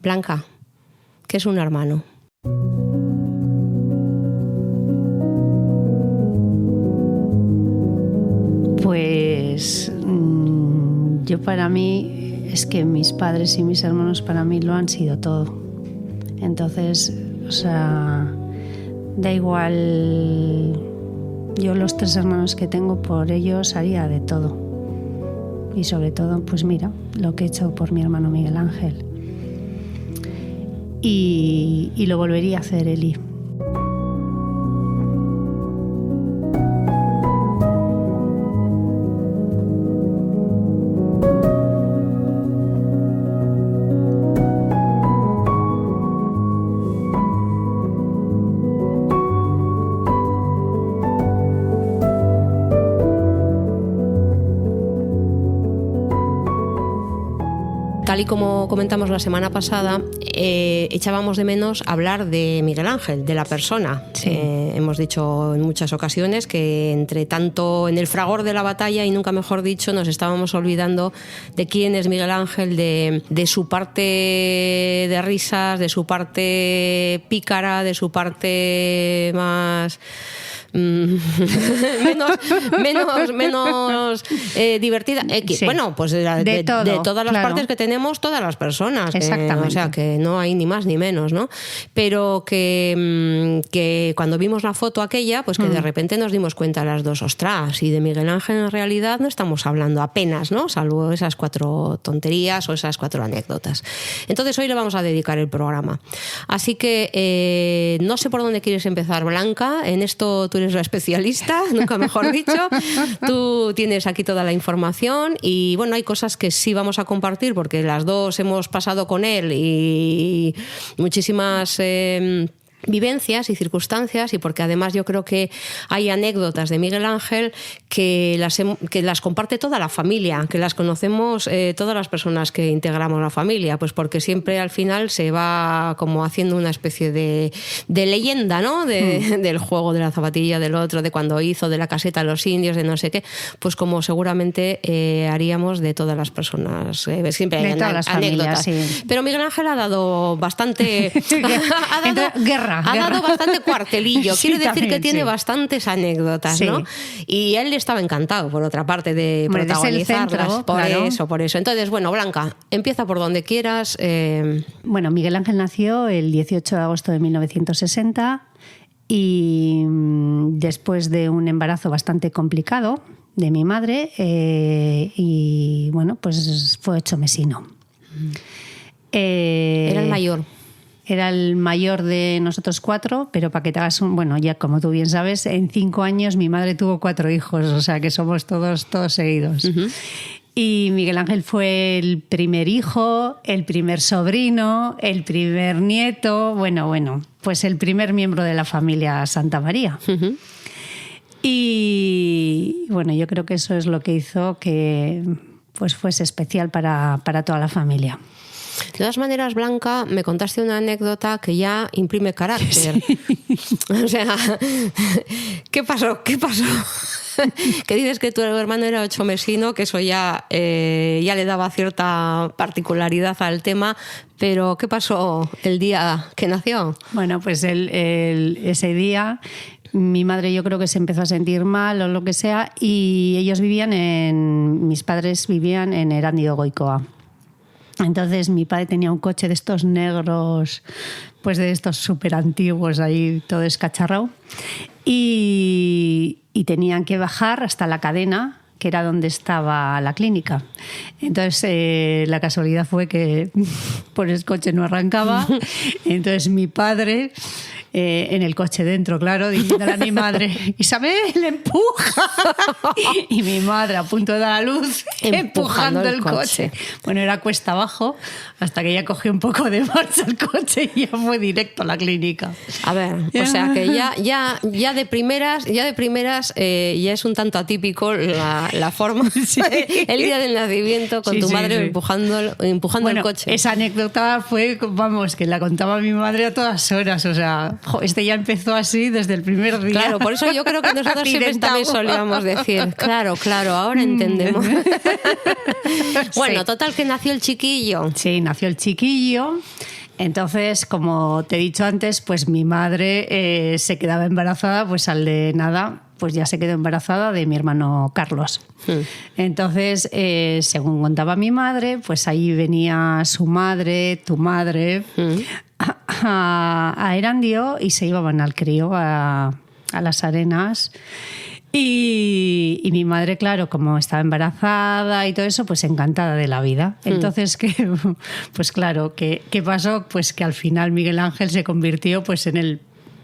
Blanca, ¿qué es un hermano? Pues yo, para mí, es que mis padres y mis hermanos para mí lo han sido todo. Entonces, o sea, da igual, yo los 3 hermanos que tengo, por ellos haría de todo. Y sobre todo, pues mira, lo que he hecho por mi hermano Miguel Ángel. Y lo volvería a hacer, Eli. Tal y como comentamos la semana pasada, echábamos de menos hablar de Miguel Ángel, de la persona. Sí. Hemos dicho en muchas ocasiones que entre tanto en el fragor de la batalla, y nunca mejor dicho, nos estábamos olvidando de quién es Miguel Ángel, de su parte de risas, de su parte pícara, de su parte más... menos divertida. Sí. Bueno, pues de todas las claro. partes que tenemos todas las personas. Exactamente. O sea, que no hay ni más ni menos, ¿no? Pero que cuando vimos la foto aquella, pues que de repente nos dimos cuenta las dos, ostras, y de Miguel Ángel en realidad no estamos hablando apenas, ¿no? Salvo esas 4 tonterías o esas 4 anécdotas. Entonces hoy le vamos a dedicar el programa. Así que no sé por dónde quieres empezar, Blanca. En esto tú eres la especialista, nunca mejor dicho. Tú tienes aquí toda la información y bueno, hay cosas que sí vamos a compartir porque las dos hemos pasado con él y muchísimas vivencias y circunstancias, y porque además yo creo que hay anécdotas de Miguel Ángel que las comparte toda la familia, que las conocemos todas las personas que integramos la familia, pues porque siempre al final se va como haciendo una especie de leyenda, ¿no? Del juego de la zapatilla del otro, de cuando hizo de la caseta a los indios, de no sé qué, pues como seguramente haríamos de todas las personas, siempre hay anécdotas. Familias, sí. Pero Miguel Ángel ha dado bastante ha dado bastante cuartelillo. Sí, Quiero decir también, que tiene sí. bastantes anécdotas, Sí. ¿no? Y él estaba encantado, por otra parte, de Hombre, protagonizarlas. es el centro, por claro. eso. Entonces, bueno, Blanca, empieza por donde quieras. Bueno, Miguel Ángel nació el 18 de agosto de 1960 y después de un embarazo bastante complicado de mi madre, y bueno, pues fue 8 mesino. Era el mayor. Era el mayor de nosotros 4, pero para que te hagas bueno, ya como tú bien sabes, en 5 años mi madre tuvo 4 hijos, o sea que somos todos seguidos. Uh-huh. Y Miguel Ángel fue el primer hijo, el primer sobrino, el primer nieto, bueno, pues el primer miembro de la familia Santa María. Uh-huh. Y bueno, yo creo que eso es lo que hizo que pues fuese especial para toda la familia. De todas maneras, Blanca, me contaste una anécdota que ya imprime carácter. Sí. O sea, ¿qué pasó? Que dices que tu hermano era 8 mesino, que eso ya le daba cierta particularidad al tema, pero ¿qué pasó el día que nació? Bueno, pues ese día mi madre yo creo que se empezó a sentir mal o lo que sea, y mis padres vivían en Erandio Goicoa. Entonces mi padre tenía un coche de estos negros, pues de estos súper antiguos, ahí todo escacharrado, y tenían que bajar hasta la Cadena, que era donde estaba la clínica. Entonces la casualidad fue que por el coche no arrancaba, entonces mi padre... en el coche dentro, claro, diciéndole a mi madre, Isabel, empuja. Y mi madre a punto de dar a luz, empujando el coche. Bueno, era cuesta abajo, hasta que ya cogió un poco de marcha el coche y ya fue directo a la clínica. A ver, o sea que ya de primeras ya es un tanto atípico la forma, sí. El día del nacimiento con tu madre empujando bueno, el coche. Esa anécdota fue, vamos, que la contaba mi madre a todas horas, o sea... Jo, este ya empezó así desde el primer día. Claro, por eso yo creo que nosotros siempre también solíamos decir, claro, ahora entendemos. Bueno, Sí. total que nació el chiquillo. Sí, nació el chiquillo. Entonces, como te he dicho antes, pues mi madre se quedaba embarazada, pues al de nada, pues ya se quedó embarazada de mi hermano Carlos. Entonces, según contaba mi madre, pues ahí venía su madre, tu madre, a Erandio y se iban al crío, a las Arenas. Y mi madre, claro, como estaba embarazada y todo eso, pues encantada de la vida. Entonces, pues claro, ¿qué pasó? Pues que al final Miguel Ángel se convirtió pues en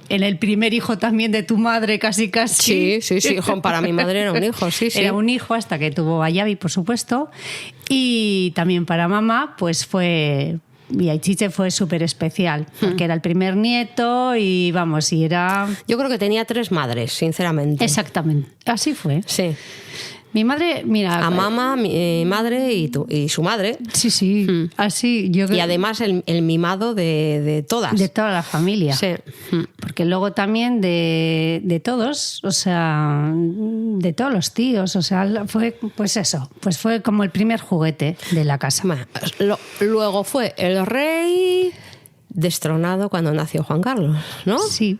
el primer hijo también de tu madre, casi. Sí, hijo, para mi madre era un hijo, sí. Era un hijo hasta que tuvo a Yavi, por supuesto. Y también para mamá, pues fue... Y Aichiche fue súper especial, porque era el primer nieto y vamos, y era... Yo creo que tenía 3 madres, sinceramente. Exactamente, así fue. Sí. Mi madre, mira... A mamá, mi madre y su madre. Sí, así. Yo Y además el mimado de todas. de toda la familia. Sí. Porque luego también de todos, o sea, de todos los tíos, o sea, fue pues eso, pues fue como el primer juguete de la casa. Bueno, luego fue el rey destronado cuando nació Juan Carlos, ¿no? Sí.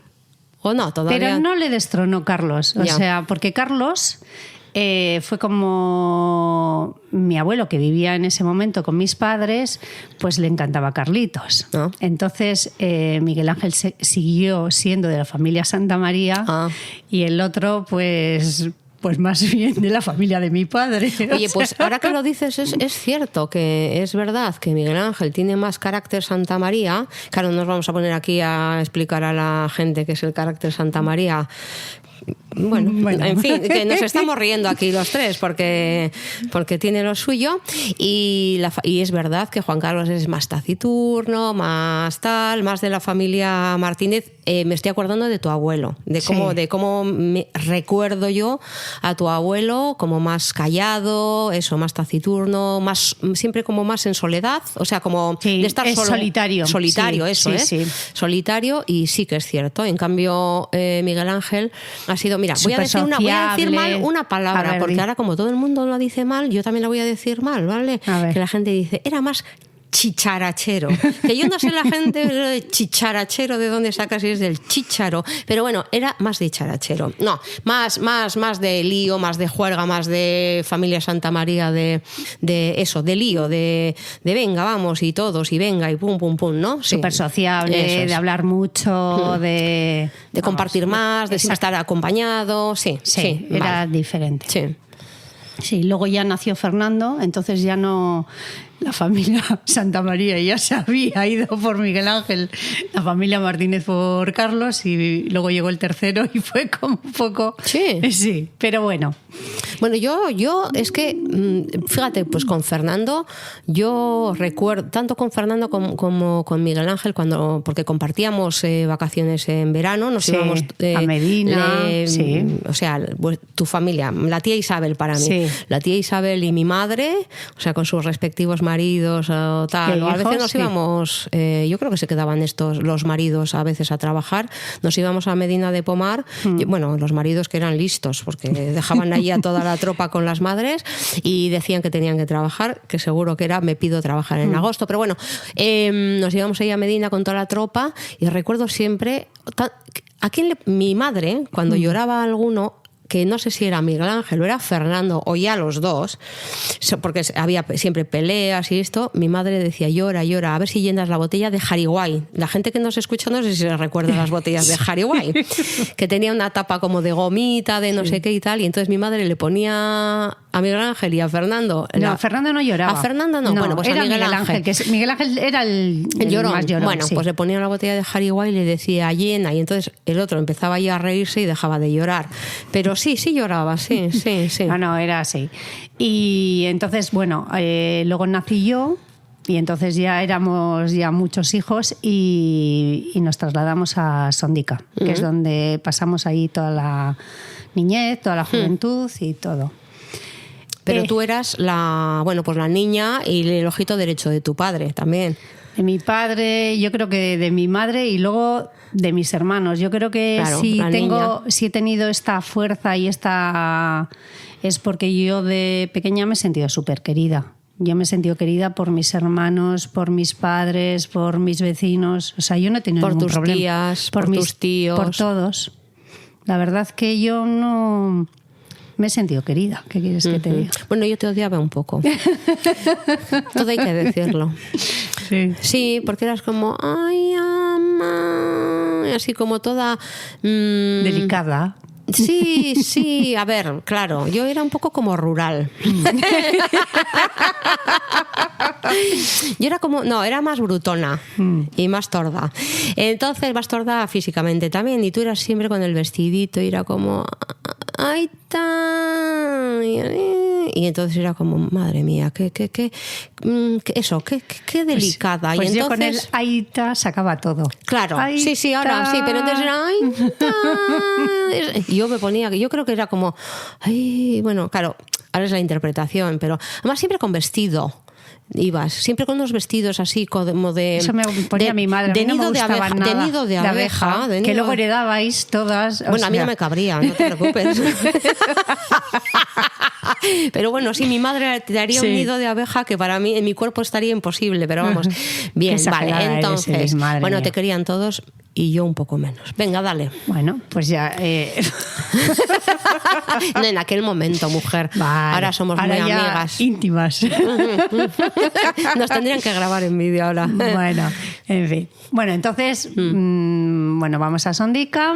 ¿O no? Todavía. Pero no le destronó Carlos, o Ya. sea, porque Carlos fue como mi abuelo, que vivía en ese momento con mis padres, pues le encantaba Carlitos. Ah. Entonces Miguel Ángel siguió siendo de la familia Santa María y el otro pues más bien de la familia de mi padre. Oye, O pues sea, ahora que lo dices, es cierto que es verdad que Miguel Ángel tiene más carácter Santa María. Claro, no nos vamos a poner aquí a explicar a la gente qué es el carácter Santa María. Bueno, en fin, que nos estamos riendo aquí los tres porque tiene lo suyo y es verdad que Juan Carlos es más taciturno, más tal, más de la familia Martínez. Me estoy acordando de tu abuelo, de cómo recuerdo yo a tu abuelo como más callado, eso, más taciturno, más siempre como más en soledad, o sea, como sí, de estar es solo. solitario. Solitario, Sí, eso, sí, sí. Solitario, y sí que es cierto. En cambio, Miguel Ángel ha sido, mira, voy a decir mal una palabra, ver, porque ahora como todo el mundo lo dice mal, yo también la voy a decir mal, ¿vale? Que la gente dice, era más chicharachero, que yo no sé la gente chicharachero de dónde saca, si es del chícharo, pero bueno, era más de charachero, no, más de lío, más de juerga, más de familia Santa María, de eso, de lío, de venga, vamos, y todos, y venga, y pum, ¿no? Sí. Súper sociable, de hablar mucho, de compartir más, de siempre estar acompañado, sí, era vale. diferente. Sí. Sí, luego ya nació Fernando, entonces ya no... La familia Santa María ya se había ido por Miguel Ángel, la familia Martínez por Carlos, y luego llegó el tercero y fue como un poco... Sí, pero bueno. Bueno, yo es que, fíjate, pues con Fernando, yo recuerdo, tanto con Fernando como con Miguel Ángel, porque compartíamos vacaciones en verano, nos íbamos a Medina, o sea, tu familia, la tía Isabel para mí, la tía Isabel y mi madre, o sea, con sus respectivos maridos o tal, o a veces nos íbamos, yo creo que se quedaban los maridos a veces a trabajar, nos íbamos a Medina de Pomar, bueno, los maridos que eran listos, porque dejaban allí a toda la tropa con las madres y decían que tenían que trabajar, que seguro que era me pido trabajar en agosto, pero bueno, nos íbamos ahí a Medina con toda la tropa y recuerdo siempre mi madre, cuando lloraba alguno, que no sé si era Miguel Ángel o era Fernando o ya los dos, porque había siempre peleas y esto, mi madre decía llora, a ver si llenas la botella de Jariguay. La gente que nos escucha no sé si se recuerda las botellas de Jariguay, que tenía una tapa como de gomita, de no sé qué y tal, y entonces mi madre le ponía a Miguel Ángel y a Fernando. Fernando no lloraba. A Fernando no, bueno, pues era a Miguel Ángel. Miguel Ángel era el llorón. Más llorón. Bueno, pues le ponía la botella de Jariguay y le decía llena, y entonces el otro empezaba ya a reírse y dejaba de llorar. Pero sí lloraba, sí. No, era así. Y entonces, bueno, luego nací yo. Y entonces ya éramos ya muchos hijos y nos trasladamos a Sondica, que es donde pasamos ahí toda la niñez, toda la juventud y todo. Pero tú eras la niña y el ojito derecho de tu padre también. De mi padre, yo creo que de mi madre y luego de mis hermanos. Yo creo que Claro, si he tenido esta fuerza y esta... es porque yo de pequeña me he sentido súper querida. Yo me he sentido querida por mis hermanos, por mis padres, por mis vecinos. O sea, yo no he tenido ningún problema. Por tus tías, por tus tíos. Por todos. La verdad que yo no... me he sentido querida. ¿Qué quieres que te diga? Bueno, yo te odiaba un poco. Todo hay que decirlo. Sí. Sí, porque eras como, ay, ama, así como toda... Delicada. Sí, a ver, claro, yo era un poco como rural. Yo era como, no, era más brutona y más torda. Entonces, más torda físicamente también, y tú eras siempre con el vestidito y era como, ay, tan... Y entonces era como, madre mía, qué delicada. Pues y entonces, yo con el Aita sacaba todo. Claro, Aita. sí, ahora sí, pero entonces era Aita. Y yo me ponía, yo creo que era como, ay, bueno, claro, ahora es la interpretación, pero además siempre con vestido. Ibas siempre con unos vestidos así como de... Eso me ponía mi madre. De nido de abeja, de nido de abeja. Que luego heredabais todas. Bueno, a mí no me cabría, no te preocupes. Pero bueno, sí, mi madre te daría un nido de abeja que para mí, en mi cuerpo estaría imposible, pero vamos. Bien, vale, entonces, bueno, mía. Te querían todos y yo un poco menos. Venga, dale. Bueno, pues ya... No, en aquel momento, mujer. Vale. Ahora somos muy amigas. Íntimas. Nos tendrían que grabar en vídeo ahora. Bueno, en fin. Bueno, entonces, bueno, vamos a Sondica.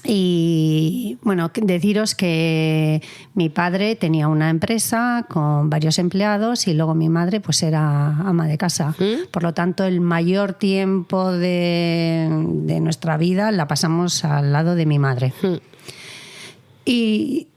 Y bueno, deciros que mi padre tenía una empresa con varios empleados y luego mi madre pues era ama de casa. Por lo tanto, el mayor tiempo de nuestra vida la pasamos al lado de mi madre. Y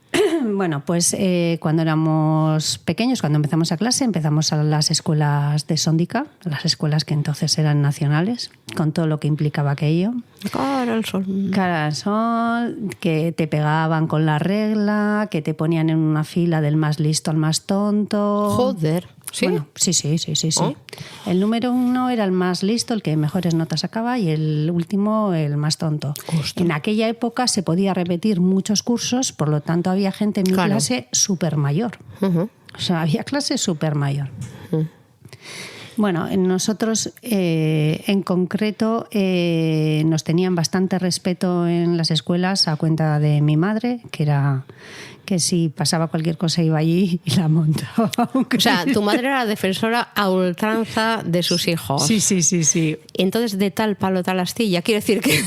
bueno, pues cuando éramos pequeños, cuando empezamos a clase, empezamos a las escuelas de Sondica, las escuelas que entonces eran nacionales, con todo lo que implicaba aquello. Cara al sol. Cara al sol, que te pegaban con la regla, que te ponían en una fila del más listo al más tonto. Joder. ¿Sí? Bueno, sí. Oh. El número 1 era el más listo, el que mejores notas sacaba, y el último el más tonto. Ostras. En aquella época se podía repetir muchos cursos, por lo tanto había gente en mi clase súper mayor. O sea, había clase súper mayor. Bueno, nosotros en concreto nos tenían bastante respeto en las escuelas a cuenta de mi madre, que era... que si pasaba cualquier cosa iba allí y la montaba. O sea, tu madre era defensora a ultranza de sus hijos. Sí. Entonces, de tal palo, tal astilla. Quiere decir que,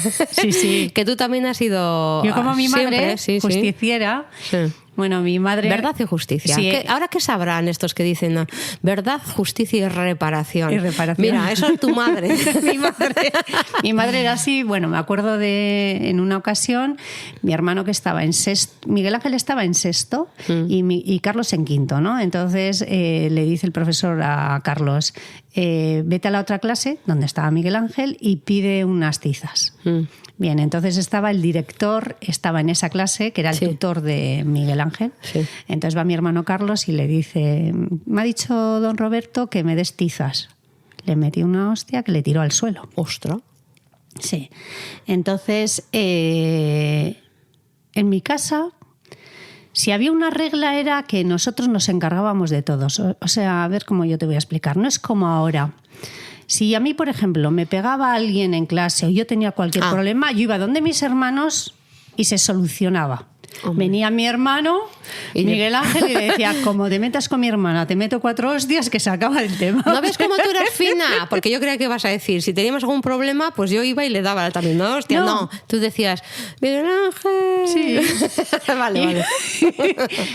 sí. que tú también has sido... Yo como mi madre, siempre, justiciera... Sí. Bueno, mi madre... Verdad y justicia. Sí. ¿Ahora qué sabrán estos que dicen no? Verdad, justicia y reparación? Mira, eso es tu madre. Mi madre era así. Bueno, me acuerdo de en una ocasión, mi hermano que estaba en sexto, Miguel Ángel estaba en sexto y Carlos en quinto, ¿no? Entonces le dice el profesor a Carlos, vete a la otra clase donde estaba Miguel Ángel y pide unas tizas. Bien, entonces estaba el director, estaba en esa clase, que era el tutor de Miguel Ángel. Sí. Entonces va mi hermano Carlos y le dice, me ha dicho don Roberto que me des tizas. Le metí una hostia que le tiró al suelo. ¡Ostras! Sí. Entonces, en mi casa, si había una regla era que nosotros nos encargábamos de todos. O sea, a ver cómo yo te voy a explicar. No es como ahora. Si a mí, por ejemplo, me pegaba alguien en clase o yo tenía cualquier problema, yo iba donde mis hermanos y se solucionaba. Hombre. Venía mi hermano, Miguel Ángel, y le decía, como te metas con mi hermana, te meto 4 hostias que se acaba el tema. ¿No ves cómo tú eres fina? Porque yo creía que ibas a decir, si teníamos algún problema, pues yo iba y le daba también, ¿no? Hostia, no. Tú decías, Miguel Ángel. Sí. Vale.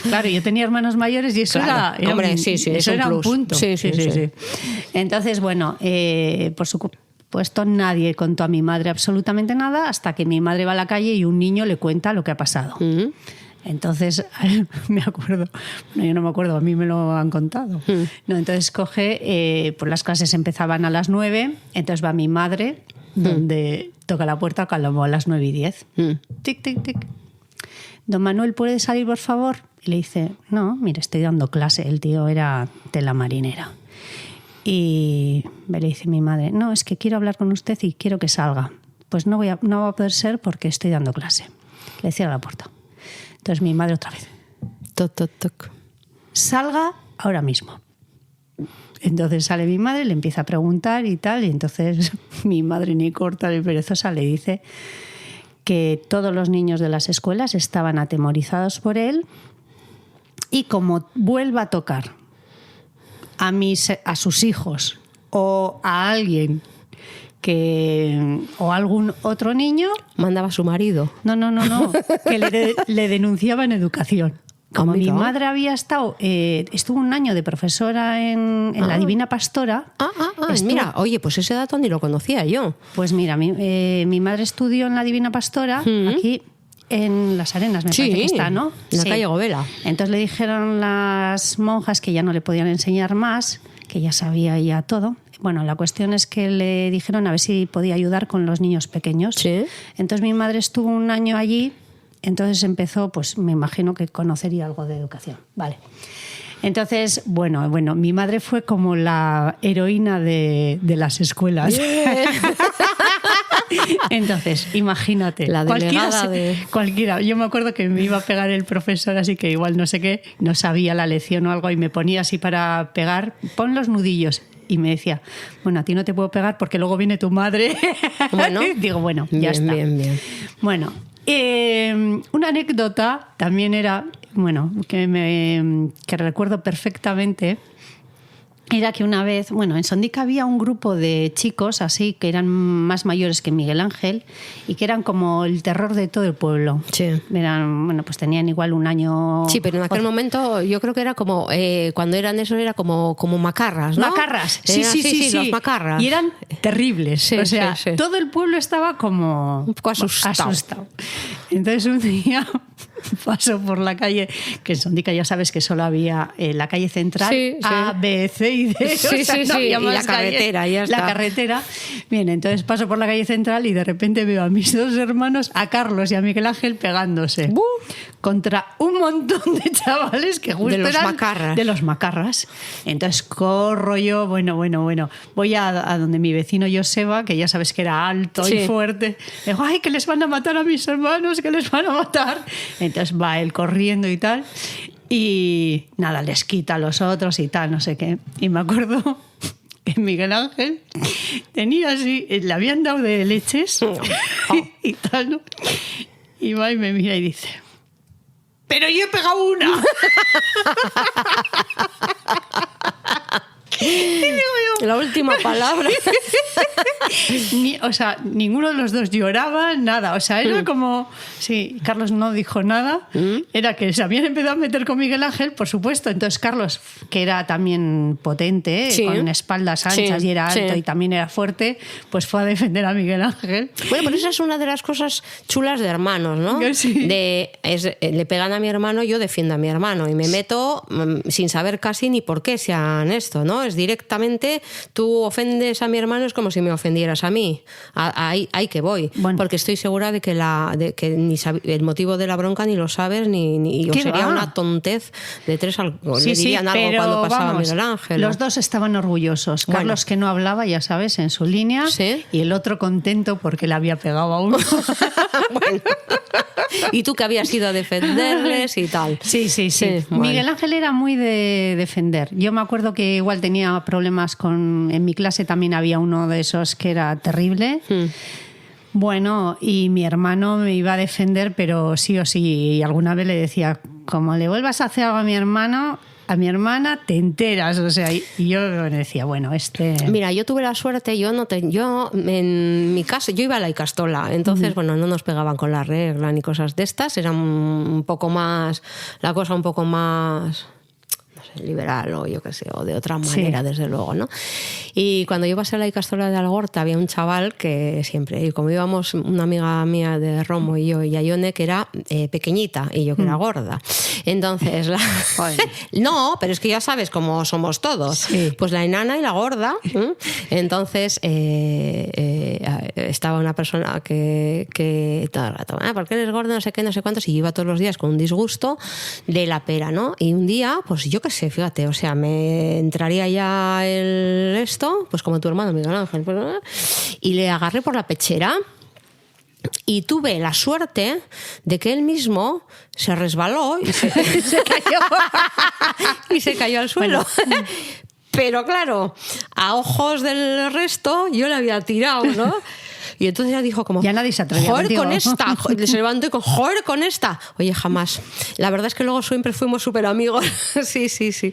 Claro, yo tenía hermanos mayores y eso era hombre, eso era un punto. Sí. Entonces, bueno, por supuesto, nadie contó a mi madre absolutamente nada hasta que mi madre va a la calle y un niño le cuenta lo que ha pasado. Entonces, me acuerdo, yo no me acuerdo, a mí me lo han contado. No, entonces coge, pues las clases empezaban a las 9, entonces va mi madre, donde toca la puerta como a las 9:10. Tic, tic, tic. Don Manuel, ¿puede salir, por favor? Y le dice, no, mire, estoy dando clase. El tío era tela marinera. y me le dice mi madre, no, es que quiero hablar con usted y quiero que salga. Pues no va a poder ser porque estoy dando clase. Le cierra la puerta. Entonces mi madre otra vez. Toc, toc, toc. Salga ahora mismo. Entonces sale mi madre, le empieza a preguntar y tal, y entonces mi madre, ni corta ni perezosa, le dice que todos los niños de las escuelas estaban atemorizados por él y como vuelva a tocar a sus hijos o a alguien o algún otro niño... Mandaba a su marido. No, que le denunciaba en educación. Como mi madre había estuvo un año de profesora en la Divina Pastora. Mira, oye, pues ese dato ni lo conocía yo. Pues mira, mi madre estudió en la Divina Pastora, aquí en Las Arenas, me parece que está, ¿no? En la calle Govela. Entonces le dijeron las monjas que ya no le podían enseñar más, que ya sabía ya todo. Bueno, la cuestión es que le dijeron a ver si podía ayudar con los niños pequeños. Sí. Entonces mi madre estuvo un año allí. Entonces empezó, pues me imagino que conocería algo de educación. Vale. Entonces, bueno, mi madre fue como la heroína de las escuelas. Entonces, imagínate. La delegada cualquiera. Yo me acuerdo que me iba a pegar el profesor, así que igual no sé qué, no sabía la lección o algo, y me ponía así para pegar, pon los nudillos. Y me decía, bueno, a ti no te puedo pegar porque luego viene tu madre. Bueno, digo, bueno, ya está. Bien. Bueno, una anécdota también era, bueno, que recuerdo perfectamente, era que una vez, bueno, en Sondica había un grupo de chicos así que eran más mayores que Miguel Ángel y que eran como el terror de todo el pueblo. Sí. Eran, bueno, pues tenían igual un año... Sí, pero en aquel momento yo creo que era como, cuando eran eso era como macarras, ¿no? Macarras, sí, los macarras. Y eran terribles, sí, o sea, sí. todo el pueblo estaba como... un poco asustado. Entonces un día paso por la calle, que en Sondica ya sabes que solo había la calle central, A, B, C y D. Sí, y la carretera, ya está. La carretera. Bien, entonces paso por la calle central y de repente veo a mis dos hermanos, a Carlos y a Miguel Ángel, pegándose contra un montón de chavales que justo eran macarras. De los macarras. Entonces corro yo, bueno, voy a donde mi vecino Joseba, que ya sabes que era alto y fuerte. Digo, ay, que les van a matar a mis hermanos, que les van a matar. Entonces va él corriendo y tal, y nada, les quita a los otros y tal, no sé qué. Y me acuerdo que Miguel Ángel tenía así, le habían dado de leches y tal, ¿no? Y va y me mira y dice, pero yo he pegado una. La última palabra. O sea, ninguno de los dos lloraba, nada. O sea, era como... Sí, Carlos no dijo nada. Era que se habían empezado a meter con Miguel Ángel, por supuesto. Entonces Carlos, que era también potente, con espaldas anchas y era alto y también era fuerte, pues fue a defender a Miguel Ángel. Bueno, pero esa es una de las cosas chulas de hermanos, ¿no? Sí. Le pegan a mi hermano, yo defiendo a mi hermano y me meto sin saber casi ni por qué sean esto, ¿no? Es directamente, tú ofendes a mi hermano, es como si me ofendieras a mí. Ahí que voy. Bueno. Porque estoy segura de que ni el motivo de la bronca ni lo sabes, ni sería una tontez de tres. Le dirían algo cuando pasaba Miguel Ángel. Los dos estaban orgullosos. Bueno. Carlos, que no hablaba, ya sabes, en su línea, y el otro contento porque le había pegado a uno. Bueno. Y tú que habías ido a defenderles y tal. Sí. Bueno. Miguel Ángel era muy de defender. Yo me acuerdo que igual tenía problemas en mi clase también había uno de esos que era terrible. Bueno, y mi hermano me iba a defender, pero sí o sí. Y alguna vez le decía, como le vuelvas a hacer algo a mi hermano, a mi hermana, te enteras. O sea, y yo me decía, bueno, Mira, yo tuve la suerte, yo en mi casa, yo iba a la Icastola, entonces, bueno, no nos pegaban con la regla ni cosas de estas, era un poco más, la cosa un poco más... liberal o yo qué sé, o de otra manera, desde luego, ¿no? Y cuando yo pasé a la Icastola de Algorta había un chaval que siempre, y como íbamos una amiga mía de Romo y yo y Ayone, que era pequeñita y yo que era gorda. Entonces, no, pero es que ya sabes cómo somos todos. Sí. Pues la enana y la gorda. Entonces, estaba una persona que todo el rato, ¿por qué eres gorda? No sé qué, no sé cuántos, y yo iba todos los días con un disgusto de la pera, ¿no? Y un día, pues yo qué sé, sé, fíjate, o sea, me entraría ya esto, pues como tu hermano Miguel Ángel, y le agarré por la pechera. Y tuve la suerte de que él mismo se resbaló y se cayó, y se cayó al suelo. Bueno. Pero claro, a ojos del resto yo le había tirado, ¿no? Y entonces ya dijo como... Ya nadie se atrevía joder contigo. Con esta. Se levantó y con joder con esta. Oye, jamás. La verdad es que luego siempre fuimos súper amigos. Sí. Sí,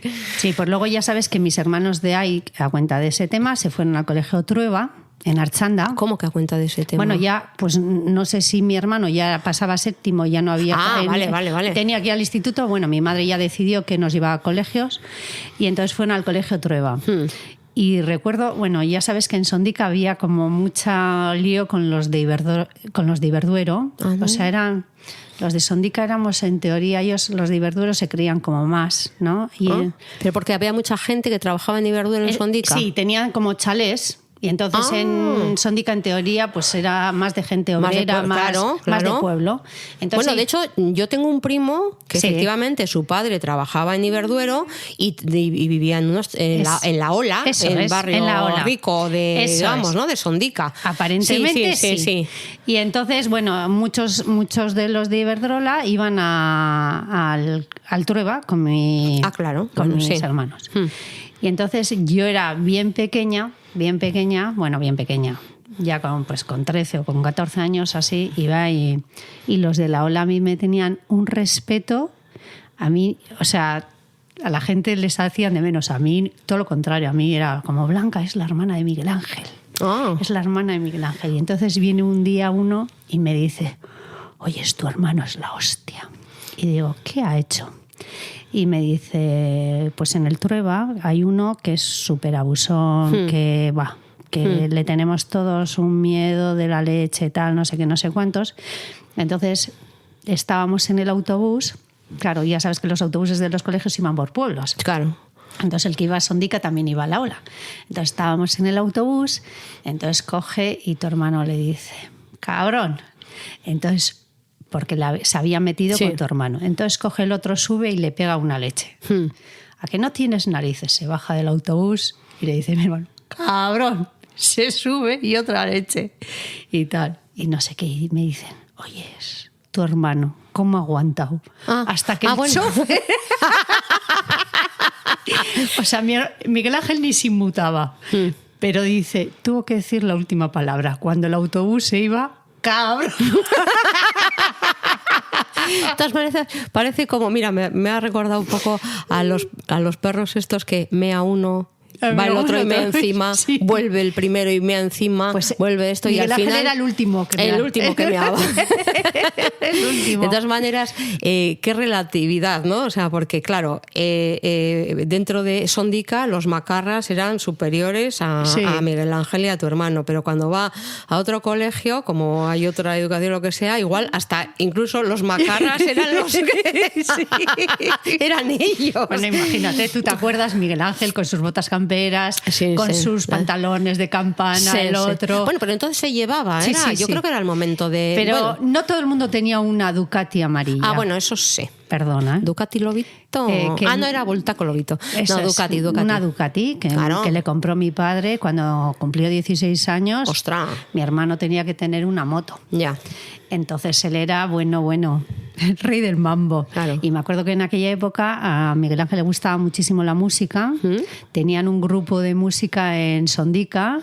pues luego ya sabes que mis hermanos de ahí, a cuenta de ese tema, se fueron al colegio Trueba, en Archanda. ¿Cómo que a cuenta de ese tema? Bueno, ya, pues no sé si mi hermano ya pasaba séptimo, ya no había... Vale. Tenía que ir al instituto. Bueno, mi madre ya decidió que nos iba a colegios y entonces fueron al colegio Trueba. Y recuerdo, bueno, ya sabes que en Sondica había como mucha lío con los de Iberduero. O sea, eran... Los de Sondica éramos, en teoría, ellos, los de Iberduero, se creían como más, ¿no? Pero porque había mucha gente que trabajaba en Iberduero en Sondica. Sí, tenían como chalés. Y entonces en Sondica, en teoría, pues era más de gente obrera, más de pueblo. Entonces, bueno, de hecho, yo tengo un primo que efectivamente su padre trabajaba en Iberduero y vivía en la Ola, en el barrio rico de Sondica. Aparentemente sí. Y entonces, bueno, muchos de los de Iberdrola iban al Trueba con mis hermanos. Y entonces yo era bien pequeña, ya con 13 o con 14 años así, iba y los de la Ola a mí me tenían un respeto, a mí, o sea, a la gente les hacían de menos, a mí todo lo contrario, a mí era como Blanca, es la hermana de Miguel Ángel, es la hermana de Miguel Ángel. Y entonces viene un día uno y me dice, oye, tu hermano es la hostia. Y digo, ¿qué ha hecho? Y me dice, pues en el Trueba hay uno que es súper abusón, que le tenemos todos un miedo de la leche, tal, no sé qué, no sé cuántos. Entonces estábamos en el autobús, claro, ya sabes que los autobuses de los colegios iban por pueblos. Claro. Entonces el que iba a Sondica también iba a la Ola. Entonces estábamos en el autobús, entonces coge y tu hermano le dice, cabrón. Entonces... porque se había metido con tu hermano. Entonces coge el otro, sube y le pega una leche. ¿A que no tienes narices? Se baja del autobús y le dice, mi hermano, cabrón, se sube y otra leche. Y tal. Y no sé qué. Y me dicen, oye, es tu hermano, ¿cómo ha aguantado? Hasta que el chofer... O sea, Miguel Ángel ni se inmutaba. Pero dice, tuvo que decir la última palabra. Cuando el autobús se iba... cabrón. De todas maneras, parece como, mira, me ha recordado un poco a los perros estos que mea uno, va el otro y mea encima, vuelve el primero y mea encima, pues vuelve esto y al final... era el último que meaba. El último que meaba. El último. De todas maneras, qué relatividad, ¿no? O sea, porque claro, dentro de Sondica los macarras eran superiores a Miguel Ángel y a tu hermano, pero cuando va a otro colegio, como hay otra educación o lo que sea, igual hasta incluso los macarras eran los que... eran ellos. Bueno, imagínate, tú te acuerdas Miguel Ángel con sus botas camperas, con sus pantalones de campana, el otro... Bueno, pero entonces se llevaba, yo creo que era el momento de... Pero no todo el mundo tenía una Ducati amarilla. Bueno, eso sí. Perdona. Ducati Lobito. No era Voltaco Lobito. Eso no, Ducati. Una Ducati que le compró mi padre cuando cumplió 16 años. ¡Ostras! Mi hermano tenía que tener una moto. Ya. Entonces él era el rey del mambo. Claro. Y me acuerdo que en aquella época a Miguel Ángel le gustaba muchísimo la música. Tenían un grupo de música en Sondica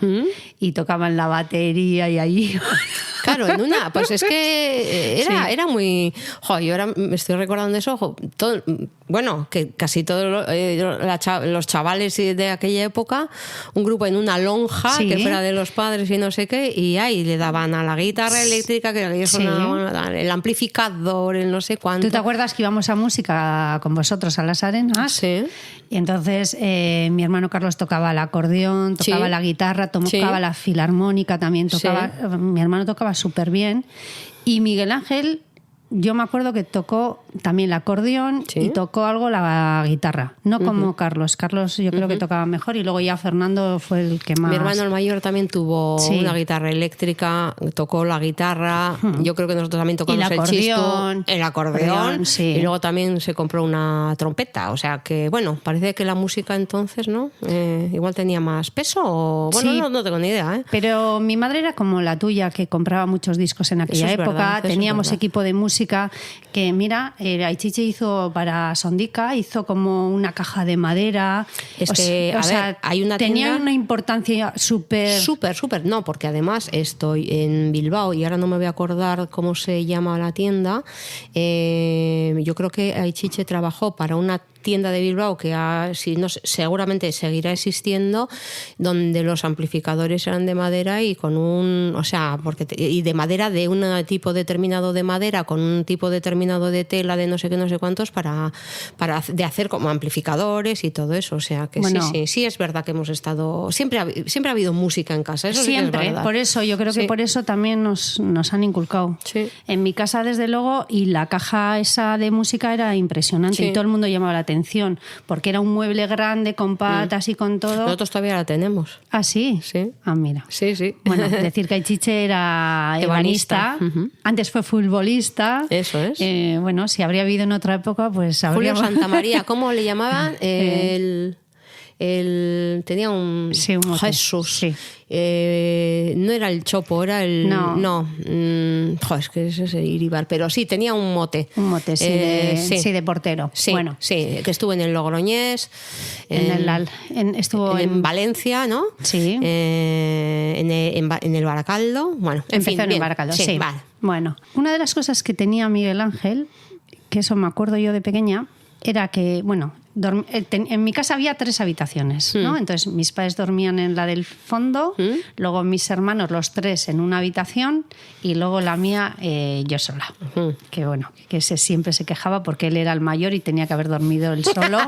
y tocaban la batería y ahí... Claro, pues es que era muy... yo ahora me estoy recordando eso. Que casi todos los chavales de aquella época, un grupo en una lonja que fuera de los padres y no sé qué, y ahí le daban a la guitarra eléctrica, que es el amplificador, el no sé cuánto. ¿Tú te acuerdas que íbamos a música con vosotros a las arenas? Sí. Y entonces mi hermano Carlos tocaba el acordeón, tocaba la guitarra, tocaba la filarmónica también, mi hermano tocaba súper bien. Y Miguel Ángel yo me acuerdo que tocó también el acordeón y tocó algo la guitarra. No como Carlos. Carlos yo creo que tocaba mejor y luego ya Fernando fue el que más... Mi hermano el mayor también tuvo una guitarra eléctrica, tocó la guitarra. Yo creo que nosotros también tocamos el chisto, el acordeón. Y luego también se compró una trompeta. O sea que, bueno, parece que la música entonces, ¿no? Igual tenía más peso o... Bueno, no tengo ni idea, ¿eh? Pero mi madre era como la tuya, que compraba muchos discos en aquella época. Teníamos equipo de música que, mira, Aichiche hizo para Sondica, hizo como una caja de madera. Hay una tenía tienda, una importancia súper... Súper. No, porque además estoy en Bilbao y ahora no me voy a acordar cómo se llama la tienda. Yo creo que Aichiche trabajó para una tienda de Bilbao que seguramente seguirá existiendo, donde los amplificadores eran de madera y con y de madera de un tipo determinado de madera con un tipo determinado de tela de no sé qué, no sé cuántos para hacer como amplificadores y todo eso. O sea que sí es verdad que hemos estado siempre ha habido música en casa, eso siempre, sí que es verdad. Por eso yo creo que por eso también nos han inculcado. En mi casa desde luego, y la caja esa de música era impresionante y todo el mundo llamaba la atención porque era un mueble grande con patas y con todo. Nosotros todavía la tenemos. ¿Ah, sí? Sí. Ah, mira. Sí. Bueno, decir que Aichiche era ebanista. Antes fue futbolista. Eso es. Bueno, si habría habido en otra época, pues habría... Julio Santamaría, ¿cómo le llamaban? Tenía un mote. Jesús. Sí. No era el Chopo, era el... No. Es que ese es el Iribar, pero sí, tenía un mote. Un mote, de portero. Sí, bueno. Sí, que estuvo en el Logroñés, estuvo en Valencia, ¿no? Sí. En el Baracaldo. Bueno, empezó en el Baracaldo, sí. Vale. Bueno, una de las cosas que tenía Miguel Ángel, que eso me acuerdo yo de pequeña, era que, bueno, en mi casa había 3 habitaciones, ¿no? Entonces mis padres dormían en la del fondo, luego mis hermanos los 3 en una habitación y luego la mía yo sola. Que bueno, que ese siempre se quejaba porque él era el mayor y tenía que haber dormido él solo.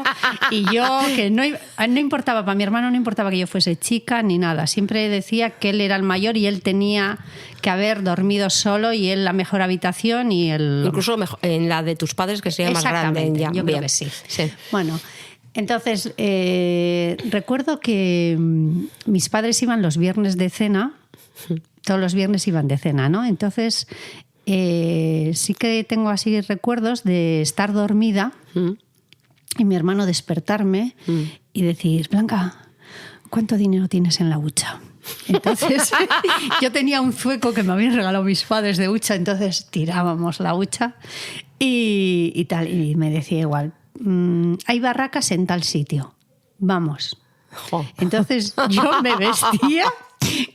Y yo, que no importaba, para mi hermano no importaba que yo fuese chica ni nada. Siempre decía que él era el mayor y él tenía que haber dormido solo y él la mejor habitación y él... Incluso en la de tus padres, que sería más grande. Yo creo que sí. Bueno, entonces recuerdo que mis padres iban los viernes de cena, todos los viernes iban de cena, ¿no? Entonces sí que tengo así recuerdos de estar dormida y mi hermano despertarme y decir, Blanca, ¿cuánto dinero tienes en la hucha? Entonces yo tenía un zueco que me habían regalado mis padres de hucha, entonces tirábamos la hucha y tal, y me decía igual, hay barracas en tal sitio, vamos. Entonces yo me vestía,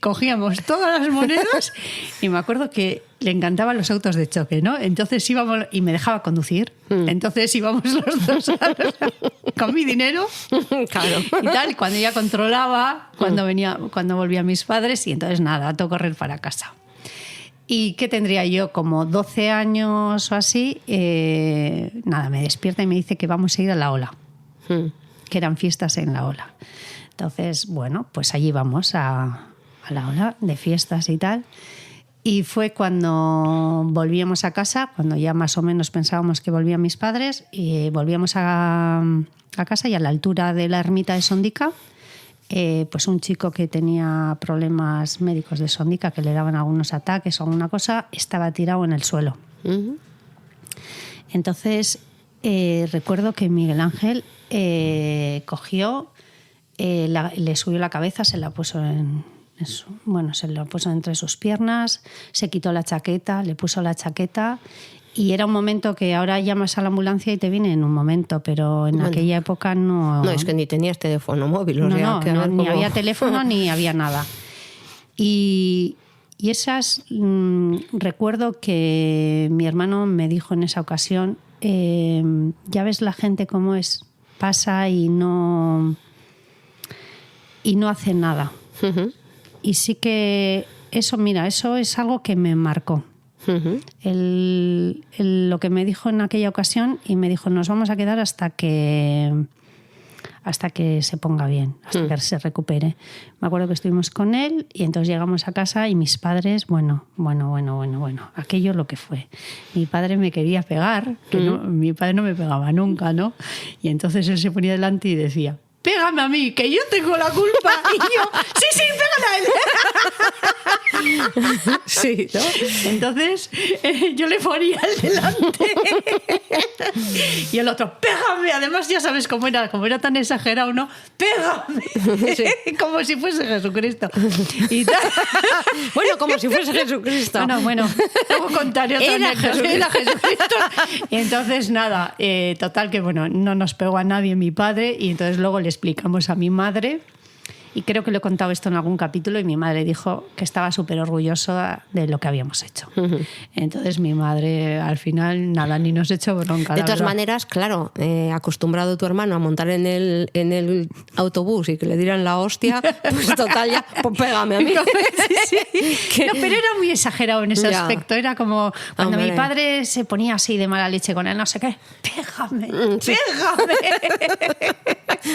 cogíamos todas las monedas y me acuerdo que le encantaban los autos de choque, ¿no? Entonces íbamos y me dejaba conducir. Entonces íbamos los dos con mi dinero, claro, y tal. Cuando ya controlaba, cuando volvían mis padres, y entonces nada, a todo correr para casa. ¿Y qué tendría yo? Como 12 años o así. Nada, me despierta y me dice que vamos a ir a la Ola, que eran fiestas en la Ola. Entonces, bueno, pues allí vamos a la Ola de fiestas y tal. Y fue cuando volvíamos a casa, cuando ya más o menos pensábamos que volvían mis padres, y volvíamos a casa y a la altura de la ermita de Sondica, pues un chico que tenía problemas médicos de Sondica, que le daban algunos ataques o alguna cosa, estaba tirado en el suelo. Entonces recuerdo que Miguel Ángel cogió, le subió la cabeza, se la puso se lo puso entre sus piernas, se quitó la chaqueta, le puso la chaqueta, y era un momento que ahora llamas a la ambulancia y te viene en un momento, pero en aquella época no... No, es que ni tenías teléfono móvil. Ni había teléfono ni había nada. Y esas... recuerdo que mi hermano me dijo en esa ocasión, ya ves la gente cómo es, pasa y no hace nada. Y sí que eso, mira, eso es algo que me marcó. Lo que me dijo en aquella ocasión, y me dijo, nos vamos a quedar hasta que hasta que se ponga bien, hasta que se recupere. Me acuerdo que estuvimos con él y entonces llegamos a casa y mis padres, bueno, aquello lo que fue. Mi padre me quería pegar, que mi padre no me pegaba nunca, ¿no? Y entonces él se ponía delante y decía: pégame a mí, que yo tengo la culpa. Y yo, sí, pégale a él. Sí, ¿no? Entonces yo le ponía el delante y el otro: pégame. Además ya sabes cómo era tan exagerado, ¿no? Pégame. Sí. Como si fuese Jesucristo. Y bueno, como si fuese Jesucristo. Bueno, luego contaré otra anécdota. Era Jesucristo. Y entonces nada, total que bueno, no nos pegó a nadie mi padre, y entonces luego le explicamos a mi madre, y creo que le he contado esto en algún capítulo, y mi madre dijo que estaba súper orgullosa de lo que habíamos hecho. Entonces mi madre al final nada, ni nos echó bronca. De todas maneras, claro, acostumbrado tu hermano a montar en el autobús y que le dieran la hostia, pues total, ya, pues pégame a mí. Sí. No, pero era muy exagerado en ese aspecto. Era como cuando mi padre se ponía así de mala leche con él, no sé qué: pégame, pégame.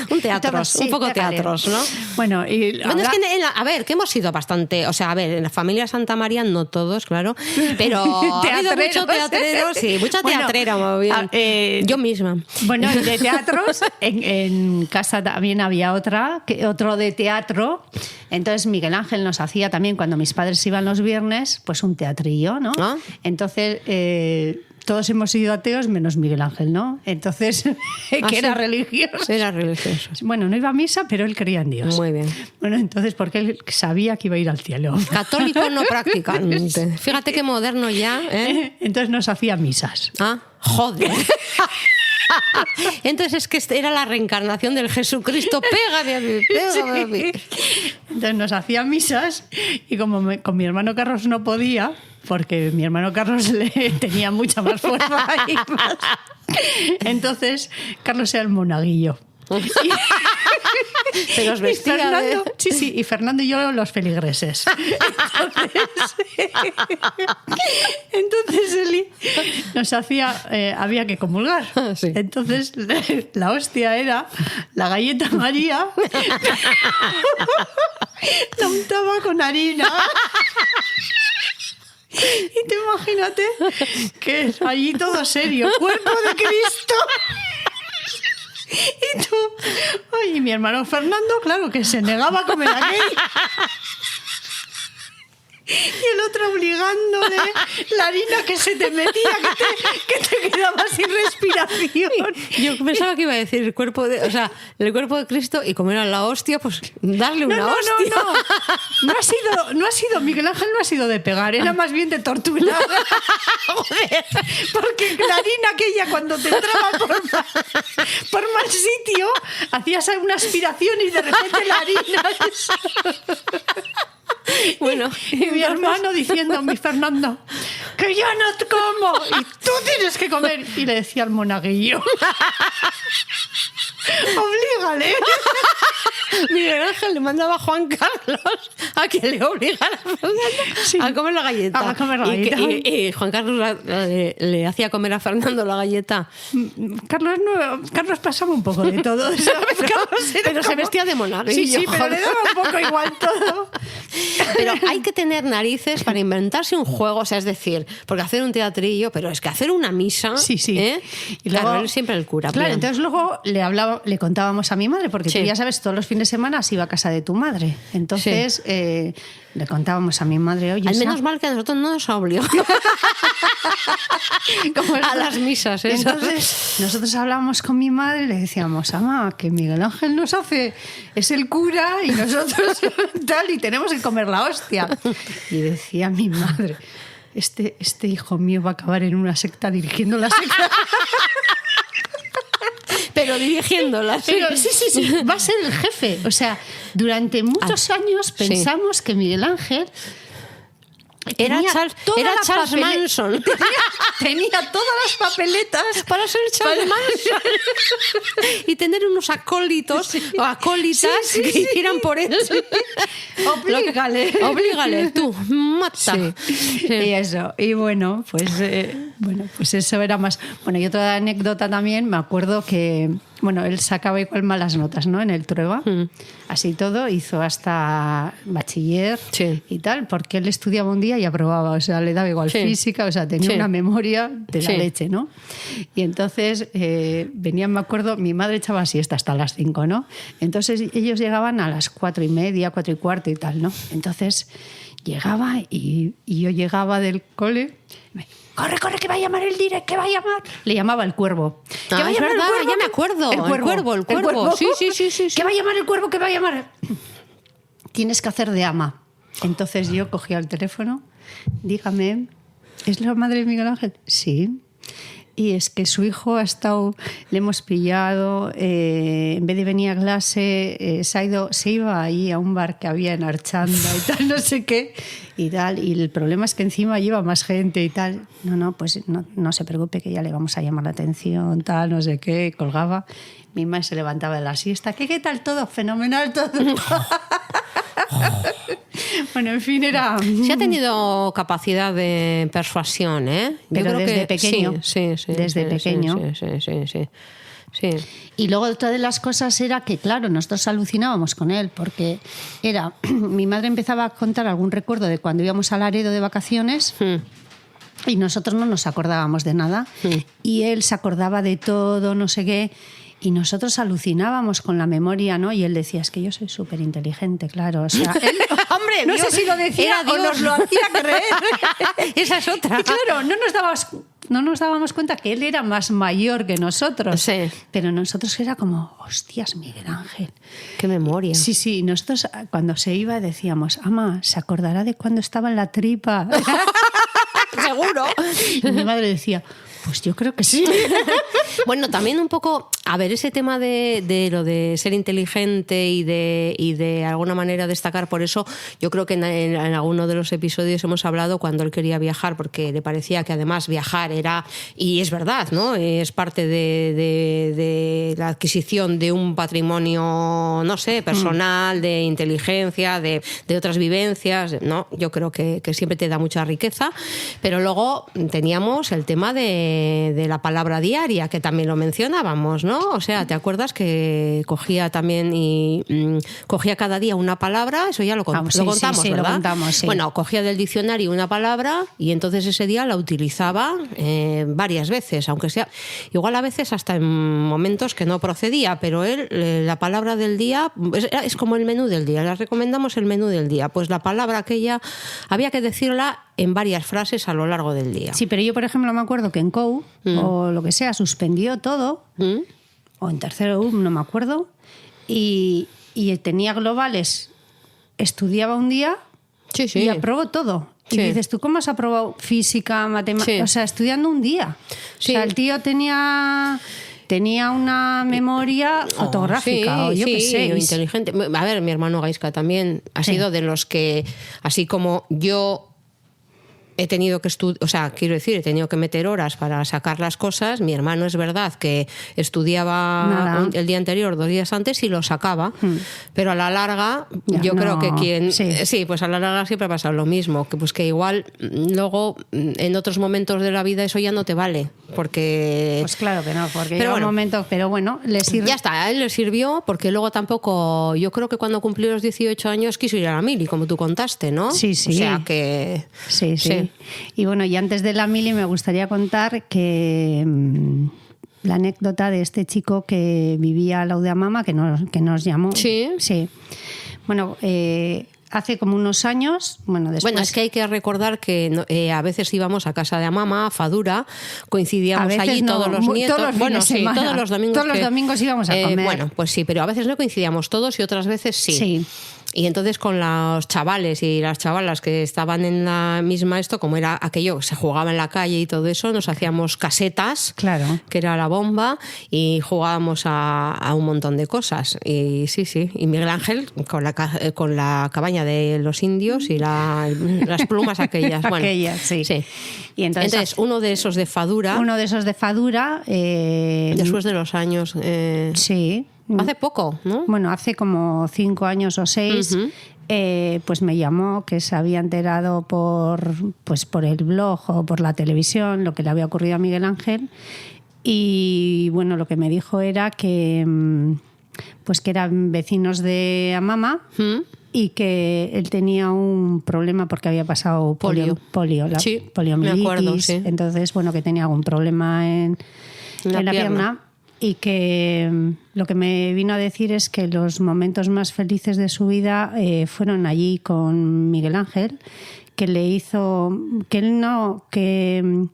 Un teatro, sí, un poco pégale. Teatros, ¿no? Bueno, y bueno, es que a ver, que hemos sido bastante, o sea, a ver, en la familia Santa María no todos, claro, pero ha habido mucho teatrero, sí, mucha teatrera, muy bien. Yo misma. Bueno, y de teatros, en casa también había otro de teatro. Entonces Miguel Ángel nos hacía también, cuando mis padres iban los viernes, pues un teatrillo, ¿no? ¿Ah? Entonces todos hemos sido ateos menos Miguel Ángel, ¿no? Entonces, que era religioso. Era religioso. Bueno, no iba a misa, pero él creía en Dios. Muy bien. Bueno, entonces, porque él sabía que iba a ir al cielo. Católico no practicante. Fíjate qué moderno ya, ¿eh? Entonces nos hacía misas. Ah, joder. Entonces es que era la reencarnación del Jesucristo. Pégame a mí, pégame a mí. Entonces nos hacía misas, y como con mi hermano Carlos no podía, porque mi hermano Carlos tenía mucha más fuerza y más. Entonces Carlos era el monaguillo. Se los vestía Fernando, sí, y Fernando y yo los feligreses. Entonces Eli nos hacía, había que comulgar. Sí. Entonces la hostia era la galleta María, la untaba con harina. Y te imagínate que allí todo serio, cuerpo de Cristo. Y tú, oye, mi hermano Fernando, claro, que se negaba a comer aquello. Y el otro obligándole la harina que se te metía, que te quedaba sin respiración. Yo pensaba que iba a decir el cuerpo de Cristo, y como era la hostia, pues darle una hostia. No ha sido, Miguel Ángel no ha sido de pegar, era más bien de torturar. Joder. Porque la harina aquella, cuando te entraba por mal sitio, hacías una aspiración y de repente la harina... Bueno, y mi hermano diciendo, mi Fernando, que yo no como y tú tienes que comer. Y le decía al monaguillo, oblígale. Miguel Ángel le mandaba a Juan Carlos a que le obligara a Fernando a comer la galleta. A comer la galleta. Y Juan Carlos le hacía comer a Fernando la galleta. Carlos pasaba un poco de todo, ¿sabes? Pero se vestía de monaguillo. Sí, pero le daba un poco igual todo. Pero hay que tener narices para inventarse un juego, o sea, es decir, porque hacer un teatrillo, pero es que hacer una misa. Sí. ¿Eh? Y luego, claro, siempre el cura. Claro, bien. entonces luego le contábamos a mi madre, porque tú ya sabes, todos los fines de semana se iba a casa de tu madre. Entonces le contábamos a mi madre, oye, al menos mal que a nosotros no nos ha obligado a las misas. Entonces nosotros hablábamos con mi madre y le decíamos, mamá, que Miguel Ángel nos hace, es el cura y nosotros tal, y tenemos que comer la hostia. Y decía mi madre, este hijo mío va a acabar en una secta dirigiendo la secta. Pero dirigiéndola. Pero, sí, va a ser el jefe. O sea, durante muchos años pensamos que Miguel Ángel era Charles Manson. Tenía todas las papeletas para ser Charles Manson y tener unos acólitos o acólitas que hicieran por él. Oblígale, tú, mata. Sí. Y eso. Y bueno, pues eso era más. Bueno, y otra anécdota también, me acuerdo que Bueno, él sacaba igual malas notas, ¿no? En el Trueba. Así todo, hizo hasta bachiller y tal, porque él estudiaba un día y aprobaba, o sea, le daba igual física, o sea, tenía una memoria de la leche, ¿no? Y entonces venían, me acuerdo, mi madre echaba siesta hasta las 5, ¿no? Entonces ellos llegaban a las 4:30, 4:15 y tal, ¿no? Entonces llegaba y yo llegaba del cole... Corre, corre, que va a llamar el direct, que va a llamar. Le llamaba el Cuervo. Que va a llamar el Cuervo, ya me acuerdo. El Cuervo. Sí. Que va a llamar el Cuervo, que va a llamar. Tienes que hacer de ama. Entonces yo cogía el teléfono. Dígame, ¿es la madre de Miguel Ángel? Sí. Y es que su hijo ha estado, le hemos pillado, en vez de venir a clase, se iba ahí a un bar que había en Archanda y tal, no sé qué, y tal. Y el problema es que encima lleva más gente y tal. Pues no se preocupe, que ya le vamos a llamar la atención, tal, no sé qué, colgaba. Mi madre se levantaba de la siesta. ¿Qué tal todo? Fenomenal todo. Bueno, en fin, era... Sí ha tenido capacidad de persuasión, ¿eh? Pero yo creo desde que pequeño. Desde pequeño. Sí. Y luego otra de las cosas era que, claro, nosotros alucinábamos con él, porque era... Mi madre empezaba a contar algún recuerdo de cuando íbamos a Laredo de vacaciones... Y nosotros no nos acordábamos de nada. Y él se acordaba de todo, no sé qué... Y nosotros alucinábamos con la memoria, ¿no? Y él decía, es que yo soy súper inteligente, claro. O sea, él, hombre, no Dios, sé si lo decía o nos lo hacía creer. Esa es otra. Y claro, no nos dábamos cuenta que él era más mayor que nosotros. Sí. Pero nosotros era como, hostias, Miguel Ángel. Qué memoria. Sí. Nosotros cuando se iba decíamos, ama, ¿se acordará de cuando estaba en la tripa? Seguro. Y mi madre decía... Pues yo creo que sí. Bueno, también un poco, a ver, ese tema de lo de ser inteligente y de alguna manera destacar, por eso yo creo que en alguno de los episodios hemos hablado cuando él quería viajar, porque le parecía que además viajar era, y es verdad, ¿no? Es parte de la adquisición de un patrimonio, no sé, personal, de inteligencia, de otras vivencias, ¿no? Yo creo que siempre te da mucha riqueza, pero luego teníamos el tema de la palabra diaria, que también lo mencionábamos, ¿no? O sea, ¿te acuerdas que cogía también cogía cada día una palabra? Eso ya lo contamos, sí, ¿verdad? Lo contamos, sí. Bueno, cogía del diccionario una palabra y entonces ese día la utilizaba varias veces, aunque sea, igual a veces hasta en momentos que no procedía, pero él, la palabra del día, es como el menú del día, le recomendamos el menú del día, pues la palabra aquella había que decirla en varias frases a lo largo del día. Sí, pero yo, por ejemplo, me acuerdo que en COU, o lo que sea, suspendió todo, o en tercero U, no me acuerdo, y tenía globales, estudiaba un día y aprobó todo. Y dices, ¿tú cómo has aprobado física, matemáticas? O sea, estudiando un día. Sí. O sea, el tío tenía una memoria fotográfica, o yo qué sé. Inteligente. A ver, mi hermano Gaisca también ha sido de los que, así como yo he tenido que he tenido que meter horas para sacar las cosas. Mi hermano es verdad que estudiaba el día anterior, 2 días antes, y lo sacaba. Pero a la larga, creo que pues a la larga siempre ha pasado lo mismo, que igual luego en otros momentos de la vida eso ya no te vale, porque... Pues claro que no, porque llega un momento, pero bueno, le sirve. Ya está, a él le sirvió, porque luego tampoco, yo creo que cuando cumplió los 18 años quiso ir a la mili, como tú contaste, ¿no? Sí. O sea que... Sí. Y bueno, y antes de la mili me gustaría contar que la anécdota de este chico que vivía al lado de Amama, que nos llamó. Sí. Bueno, hace como unos años, después... Bueno, es que hay que recordar que a veces íbamos a casa de Amama, a Fadura, coincidíamos allí todos los nietos. Todos los domingos. Todos los domingos íbamos a comer. Bueno, pues sí, pero a veces no coincidíamos todos y otras veces sí. Y entonces con los chavales y las chavalas que estaban en la misma como era aquello, se jugaba en la calle y todo eso, nos hacíamos casetas, claro, que era la bomba, y jugábamos a un montón de cosas. Y sí, y Miguel Ángel con la cabaña de los indios y las plumas aquellas. Bueno, aquellas, sí. Y entonces uno de esos de Fadura. Después de los años. Sí. Hace poco, ¿no? Bueno, hace como 5 años o 6, pues me llamó, que se había enterado por el blog o por la televisión lo que le había ocurrido a Miguel Ángel, Y bueno, lo que me dijo era que pues que eran vecinos de Amama y que él tenía un problema porque había pasado poliomielitis. Me acuerdo, sí. Entonces, bueno, que tenía algún problema en la pierna. Y que lo que me vino a decir es que los momentos más felices de su vida fueron allí con Miguel Ángel, que le hizo, que él no, que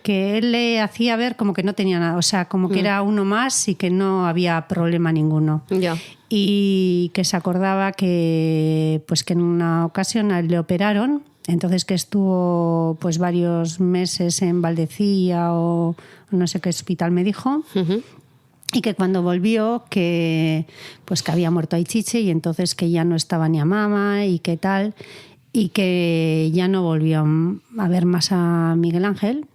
él le hacía ver como que no tenía nada, o sea, como que era uno más y que no había problema ninguno. Ya. Y que se acordaba que, pues que en una ocasión a él le operaron, entonces que estuvo pues varios meses en Valdecilla o no sé qué hospital me dijo. Y que cuando volvió que pues que había muerto Aichiche y entonces que ya no estaba ni Amama y qué tal, y que ya no volvió a ver más a Miguel Ángel,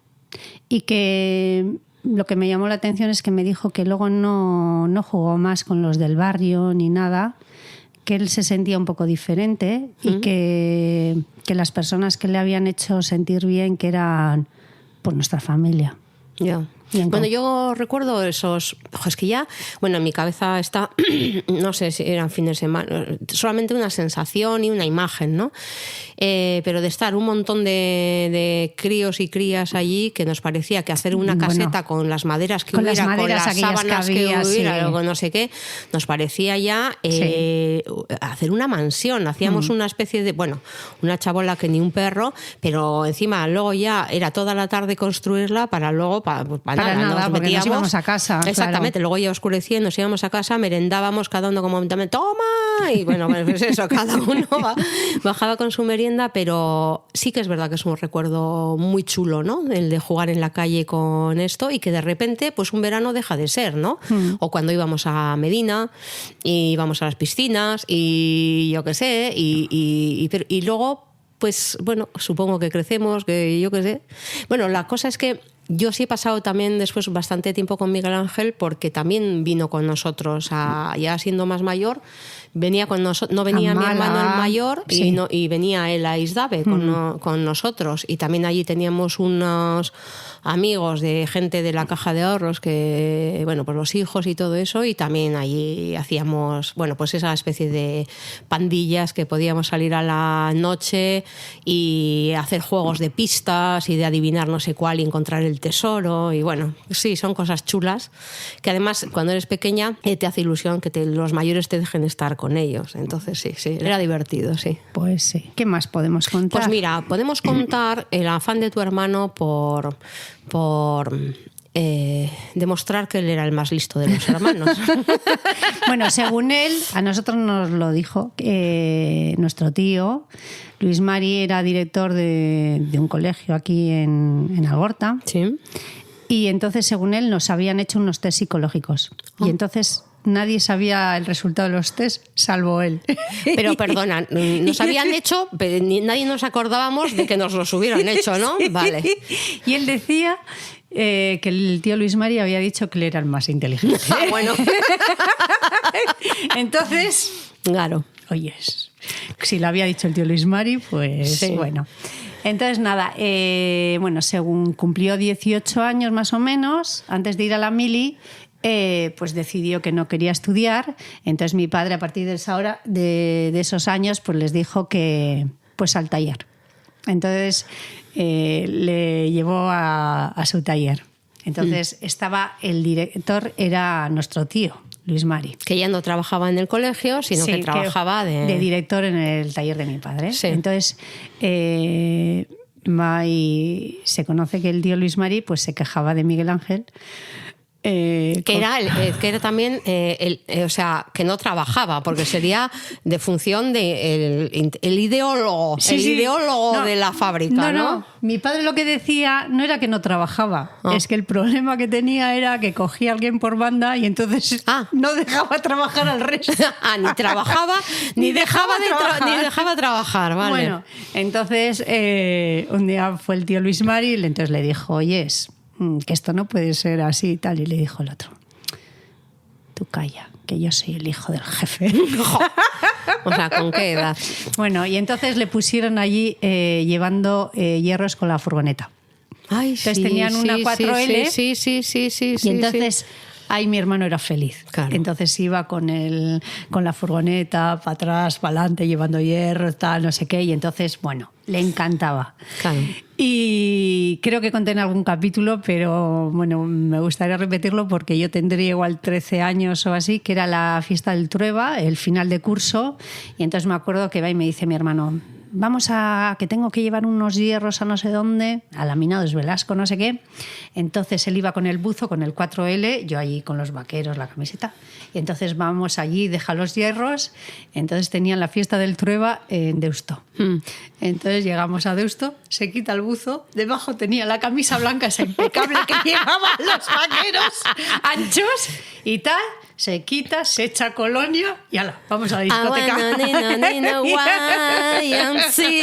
y que lo que me llamó la atención es que me dijo que luego no jugó más con los del barrio ni nada, que él se sentía un poco diferente y que las personas que le habían hecho sentir bien que eran pues nuestra familia. Ya. Bueno, yo recuerdo esos... Es que ya, bueno, en mi cabeza está, no sé si eran fines de semana, solamente una sensación y una imagen, ¿no? Pero de estar un montón de críos y crías allí, que nos parecía que hacer una caseta con las maderas que hubiera, con las sábanas que hubiera, o no sé qué, nos parecía ya hacer una mansión. Hacíamos una especie de, bueno, una chabola que ni un perro, pero encima luego ya era toda la tarde construirla para luego, para nada, porque nos íbamos a casa. Exactamente, claro. Luego ya oscurecía, nos íbamos a casa, merendábamos cada uno como ¡toma! Y bueno, pues eso, cada uno bajaba con su merienda, pero sí que es verdad que es un recuerdo muy chulo, ¿no? El de jugar en la calle con esto y que de repente, pues un verano deja de ser, ¿no? O cuando íbamos a Medina y íbamos a las piscinas y yo qué sé, y luego, pues bueno, supongo que crecemos, que yo qué sé. Bueno, la cosa es que yo sí he pasado también después bastante tiempo con Miguel Ángel porque también vino con nosotros, ya siendo más mayor, venía con nosotros, no venía mi hermano el mayor y venía él a Isdave con nosotros, y también allí teníamos unos amigos de gente de la Caja de Ahorros que, bueno, pues los hijos y todo eso, y también allí hacíamos, bueno, pues esa especie de pandillas que podíamos salir a la noche y hacer juegos de pistas y de adivinar no sé cuál y encontrar el tesoro, y bueno, sí, son cosas chulas que además cuando eres pequeña te hace ilusión que los mayores te dejen estar con ellos, entonces sí, era divertido, sí. Pues sí. ¿Qué más podemos contar? Pues mira, podemos contar el afán de tu hermano por demostrar que él era el más listo de los hermanos. Bueno, según él, a nosotros nos lo dijo nuestro tío. Luis Mari era director de un colegio aquí en Algorta. Sí. Y entonces, según él, nos habían hecho unos test psicológicos. Y entonces nadie sabía el resultado de los test, salvo él. Pero perdona, nos habían hecho, pero nadie nos acordábamos de que nos los hubieran hecho, ¿no? Vale. Y él decía que el tío Luis Mari había dicho que él era el más inteligente. Bueno. Entonces, claro. Oyes, si lo había dicho el tío Luis Mari, pues sí. Bueno. Entonces, nada, bueno, según cumplió 18 años más o menos, antes de ir a la mili, pues decidió que no quería estudiar. Entonces mi padre, a partir de esos años, pues les dijo que pues al taller. Entonces le llevó a su taller. Entonces estaba el director, era nuestro tío, Luis Mari. Que ya no trabajaba en el colegio, sino que trabajaba de director en el taller de mi padre. Sí. Entonces se conoce que el tío Luis Mari pues se quejaba de Miguel Ángel. Que era también o sea, que no trabajaba, porque sería de función de el ideólogo, ideólogo de la fábrica, ¿no? Mi padre lo que decía no era que no trabajaba, es que el problema que tenía era que cogía a alguien por banda y entonces no dejaba trabajar al resto. Ni trabajaba ni dejaba trabajar, vale. Bueno, entonces un día fue el tío Luis Mari y entonces le dijo, oyes, que esto no puede ser así y tal. Y le dijo el otro, tú calla, que yo soy el hijo del jefe. O sea, ¿con qué edad? Bueno, y entonces le pusieron allí llevando hierros con la furgoneta. Ay, Entonces sí, tenían una sí, 4L. Sí. Y entonces ahí mi hermano era feliz. Claro. Entonces iba con la furgoneta para atrás, para adelante, llevando hierro, tal, no sé qué. Y entonces, bueno, le encantaba. Claro. Y creo que conté en algún capítulo, pero bueno, me gustaría repetirlo porque yo tendría igual 13 años o así, que era la fiesta del Trueba, el final de curso. Y entonces me acuerdo que va y me dice mi hermano: que tengo que llevar unos hierros a no sé dónde, a Laminados Velasco, no sé qué. Entonces él iba con el buzo, con el 4L, yo allí con los vaqueros, la camiseta. Y entonces vamos allí, deja los hierros. Entonces tenían la fiesta del Trueba en Deusto. Entonces llegamos a Deusto, se quita el buzo, debajo tenía la camisa blanca esa impecable que llevaban los vaqueros anchos y tal. Se quita, se echa colonia y ala, vamos a la discoteca. Sí.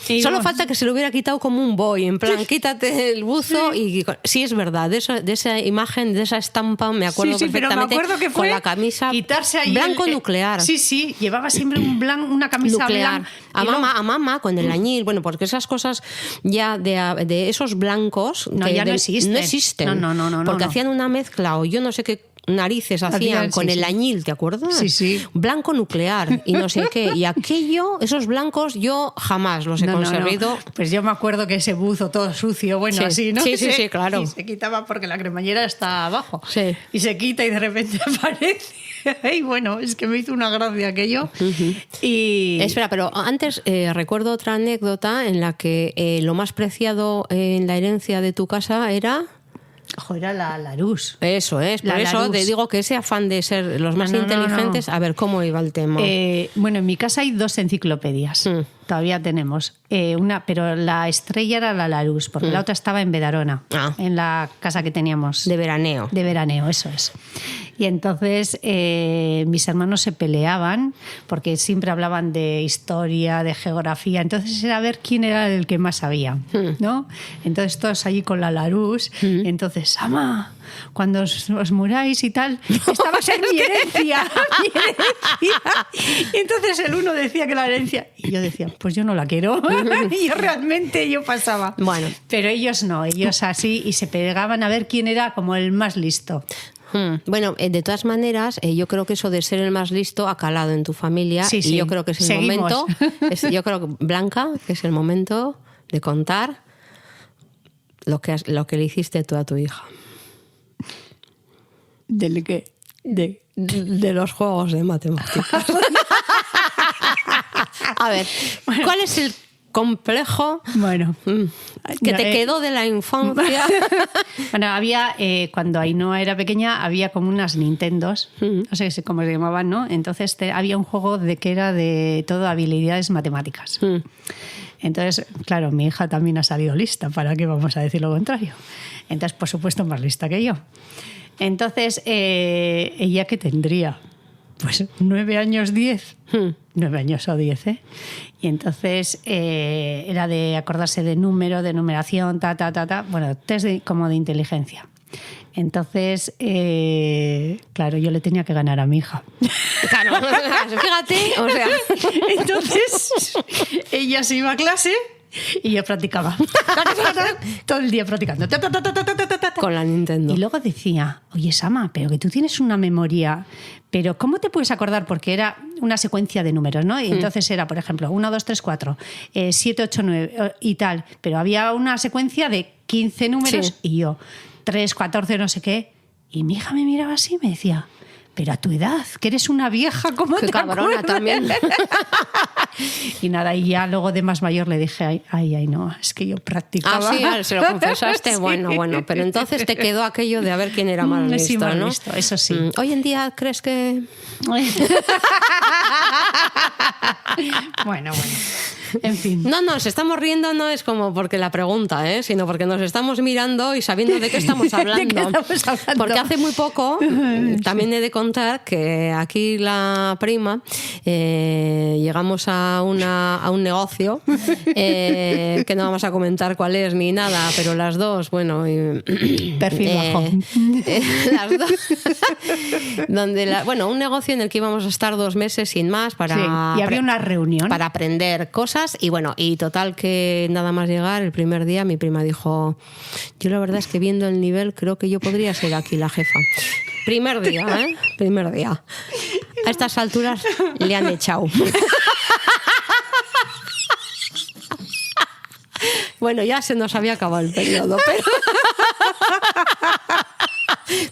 Y solo falta que se lo hubiera quitado como un boy, en plan, quítate el buzo. Y sí, es verdad, de esa imagen, de esa estampa, me acuerdo perfectamente. Pero me acuerdo que fue con la camisa quitarse ahí blanco nuclear. Sí, llevaba siempre una camisa nuclear. blanca. A mamá con el añil, bueno, porque esas cosas ya de esos blancos no, ya no existen. No existen. No. Porque hacían una mezcla, o yo no sé qué narices hacían con el añil, ¿te acuerdas? Sí. Blanco nuclear y no sé qué. Y esos blancos yo jamás los he conseguido. No. Pues yo me acuerdo que ese buzo todo sucio, bueno, así, ¿no? Sí, claro. Y se quitaba porque la cremallera está abajo. Sí. Y se quita y de repente aparece. Y bueno, es que me hizo una gracia aquello. Y... Espera, pero antes recuerdo otra anécdota en la que lo más preciado en la herencia de tu casa era... Era la Larús. Eso es, por eso te digo que ese afán de ser los más inteligentes, a ver cómo iba el tema. Bueno, en mi casa hay 2 enciclopedias, todavía tenemos. Pero la estrella era la Larús, porque la otra estaba en Bedarona, en la casa que teníamos. De veraneo. De veraneo, eso es. Y entonces mis hermanos se peleaban porque siempre hablaban de historia, de geografía. Entonces era ver quién era el que más sabía, ¿no? Entonces todos allí con la Larús. Entonces, ama, cuando os muráis y tal, esta va a ser mi herencia. Y entonces el uno decía que la herencia... Y yo decía, pues yo no la quiero. Y yo pasaba. Bueno. Pero ellos no, ellos así, y se pegaban a ver quién era como el más listo. Bueno, de todas maneras, yo creo que eso de ser el más listo ha calado en tu familia. Sí. Y yo creo que es el momento. Yo creo que, Blanca, que es el momento de contar lo que le hiciste tú a tu hija. ¿Del qué? De los juegos de matemáticas. A ver, ¿cuál es el complejo que te quedó de la infancia? Bueno, había, cuando Ainhoa era pequeña, había como unas Nintendos, no sé cómo se llamaban, ¿no? Entonces había un juego que era de todo habilidades matemáticas. Entonces, claro, mi hija también ha salido lista, ¿para qué vamos a decir lo contrario? Entonces, por supuesto, más lista que yo. Entonces, ¿ella qué tendría? Pues 9 años, 10. 9 años o 10, ¿eh? Y entonces era de acordarse de número, de numeración, bueno, test como de inteligencia. Entonces, claro, yo le tenía que ganar a mi hija. Claro, fíjate, o sea. Entonces, ella se iba a clase y yo practicaba. Todo el día practicando. Con la Nintendo. Y luego decía, oye, Sama, pero que tú tienes una memoria, pero ¿cómo te puedes acordar? Porque era una secuencia de números, ¿no? Y entonces era, por ejemplo, 1, 2, 3, 4, 7, 8, 9 y tal. Pero había una secuencia de 15 números y yo, 3, 14, no sé qué. Y mi hija me miraba así y me decía, pero a tu edad, que eres una vieja, ¿cómo te cabrona acuerdas? También. Y nada, y ya luego de más mayor le dije, ay, no, es que yo practicaba. Ah, sí, se lo confesaste. Sí. Bueno, pero entonces te quedó aquello de a ver quién era más listo, sí, más ¿no? listo, eso sí. Hoy en día, ¿crees que...? Bueno. En fin. No, nos estamos riendo, no es como porque la pregunta, sino porque nos estamos mirando y sabiendo de qué estamos hablando. ¿De qué estamos hablando? Porque hace muy poco, también he de contar que aquí la prima llegamos a un negocio que no vamos a comentar cuál es ni nada, pero las dos, bueno... Perfil bajo. Las dos. Un negocio en el que íbamos a estar 2 meses sin más para... Sí, y había una reunión. Para aprender cosas y total que nada más llegar, el primer día mi prima dijo, yo la verdad es que viendo el nivel creo que yo podría ser aquí la jefa. Primer día. A estas alturas le han echado. Bueno, ya se nos había acabado el periodo,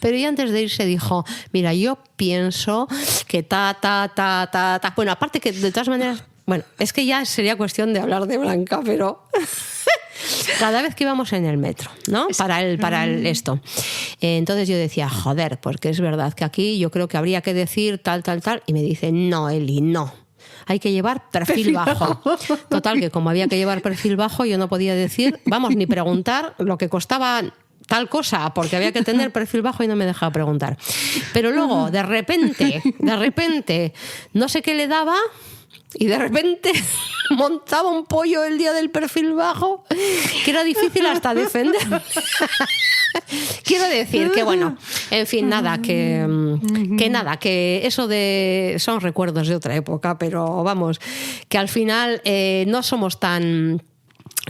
pero ya antes de irse dijo, mira, yo pienso que Bueno, aparte que de todas maneras, es que ya sería cuestión de hablar de Blanca, pero... Cada vez que íbamos en el metro, ¿no? Para esto. Entonces yo decía, joder, porque es verdad que aquí yo creo que habría que decir tal. Y me dice, no, Eli, no. Hay que llevar perfil bajo. Total, que como había que llevar perfil bajo, yo no podía decir, ni preguntar lo que costaba tal cosa, porque había que tener perfil bajo y no me dejaba preguntar. Pero luego, de repente, no sé qué le daba... Y de repente montaba un pollo el día del perfil bajo que era difícil hasta defender. Quiero decir que en fin, que eso son recuerdos de otra época, pero que al final no somos tan...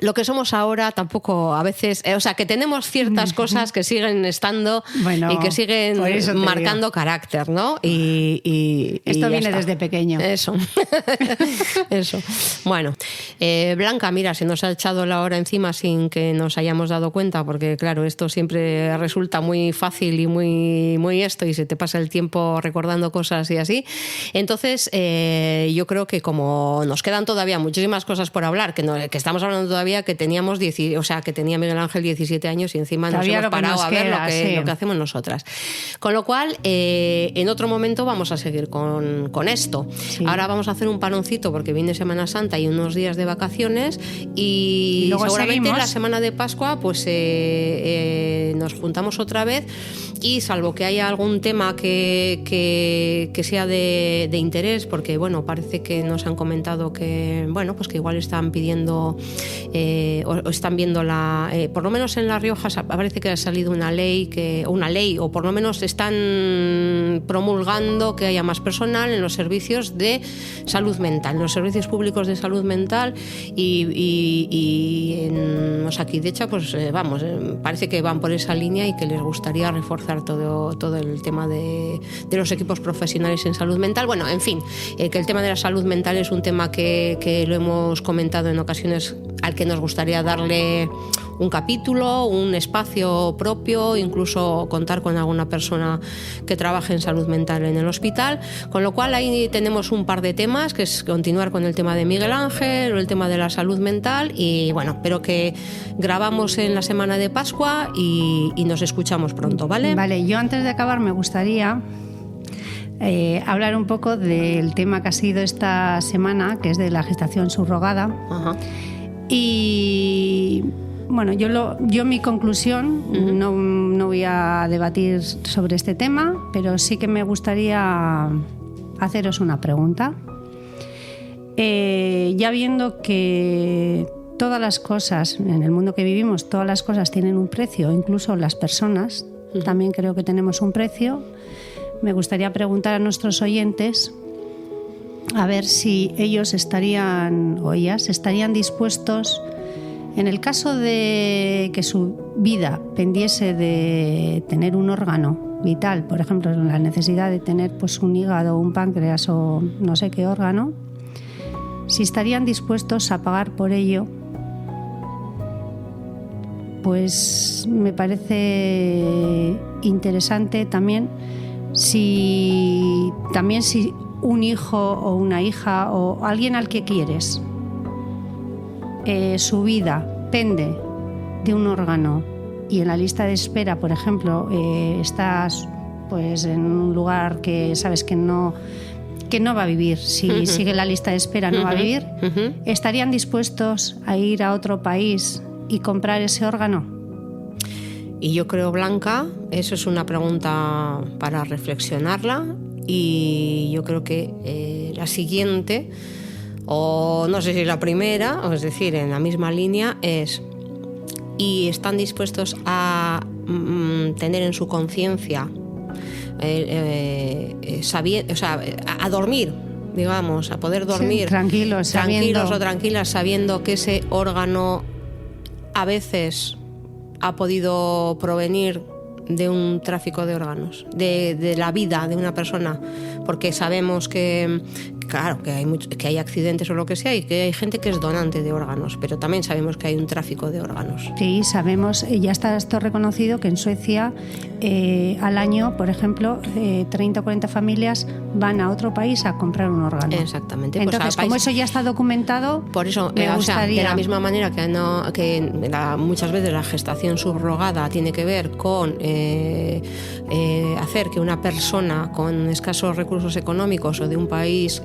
Lo que somos ahora tampoco a veces... que tenemos ciertas cosas que siguen estando y que siguen marcando carácter, ¿no? Y esto viene desde pequeño. Eso. Bueno, Blanca, mira, se nos ha echado la hora encima sin que nos hayamos dado cuenta, porque claro, esto siempre resulta muy fácil y muy esto, y se te pasa el tiempo recordando cosas y así. Entonces, yo creo que como nos quedan todavía muchísimas cosas por hablar, que estamos hablando todavía que teníamos que tenía Miguel Ángel 17 años y encima nos hemos parado a ver lo que hacemos nosotras. Con lo cual, en otro momento vamos a seguir con esto. Sí. Ahora vamos a hacer un paroncito porque viene Semana Santa y unos días de vacaciones y seguramente en la semana de Pascua pues nos juntamos otra vez y salvo que haya algún tema que sea de interés, porque parece que nos han comentado que pues que igual están pidiendo o están viendo por lo menos en La Rioja parece que ha salido una ley o por lo menos están promulgando que haya más personal en los servicios de salud mental, en los servicios públicos de salud mental y en Osakidetza parece que van por esa línea y que les gustaría reforzar todo el tema de los equipos profesionales en salud mental. En fin, que el tema de la salud mental es un tema que lo hemos comentado en ocasiones, al que nos gustaría darle un capítulo, un espacio propio, incluso contar con alguna persona que trabaje en salud mental en el hospital, con lo cual ahí tenemos un par de temas, que es continuar con el tema de Miguel Ángel o el tema de la salud mental y pero que grabamos en la semana de Pascua y nos escuchamos pronto, ¿vale? Vale, yo antes de acabar me gustaría hablar un poco del tema que ha sido esta semana, que es de la gestación subrogada. Ajá. Y yo mi conclusión, no voy a debatir sobre este tema, pero sí que me gustaría haceros una pregunta. Ya viendo que todas las cosas, en el mundo que vivimos, todas las cosas tienen un precio, incluso las personas, también creo que tenemos un precio, me gustaría preguntar a nuestros oyentes a ver si ellos o ellas estarían dispuestos, en el caso de que su vida pendiese de tener un órgano vital, por ejemplo, la necesidad de tener un hígado, un páncreas o no sé qué órgano, si estarían dispuestos a pagar por ello. Pues me parece interesante también si un hijo o una hija o alguien al que quieres, su vida pende de un órgano y en la lista de espera, por ejemplo, estás en un lugar que sabes que no va a vivir, si sigue la lista de espera no va a vivir, ¿estarían dispuestos a ir a otro país y comprar ese órgano? Y yo creo, Blanca, eso es una pregunta para reflexionarla y yo creo que la siguiente o no sé si la primera, es decir, en la misma línea, es: y están dispuestos a tener en su conciencia, a dormir, digamos, a poder dormir, sí, tranquilos o tranquilas, sabiendo que ese órgano a veces ha podido provenir de un tráfico de órganos, de la vida de una persona, porque sabemos que, claro, que hay accidentes o lo que sea, y que hay gente que es donante de órganos, pero también sabemos que hay un tráfico de órganos. Sí, sabemos, ya está esto reconocido, que en Suecia al año, por ejemplo, 30 o 40 familias van a otro país a comprar un órgano. Exactamente. Entonces, como eso ya está documentado, por eso, me gustaría... de la misma manera que muchas veces la gestación subrogada tiene que ver con hacer que una persona con escasos recursos económicos o de un país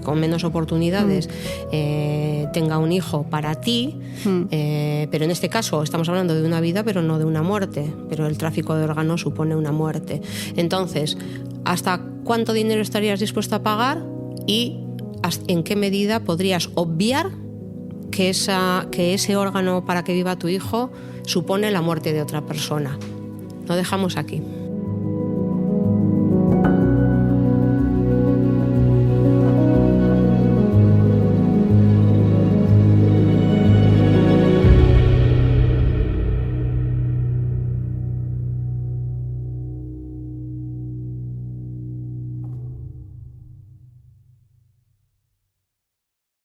con menos oportunidades tenga un hijo para ti, pero en este caso estamos hablando de una vida, pero no de una muerte, pero el tráfico de órganos supone una muerte. Entonces, ¿hasta cuánto dinero estarías dispuesto a pagar y en qué medida podrías obviar que ese órgano para que viva tu hijo supone la muerte de otra persona? Lo dejamos aquí.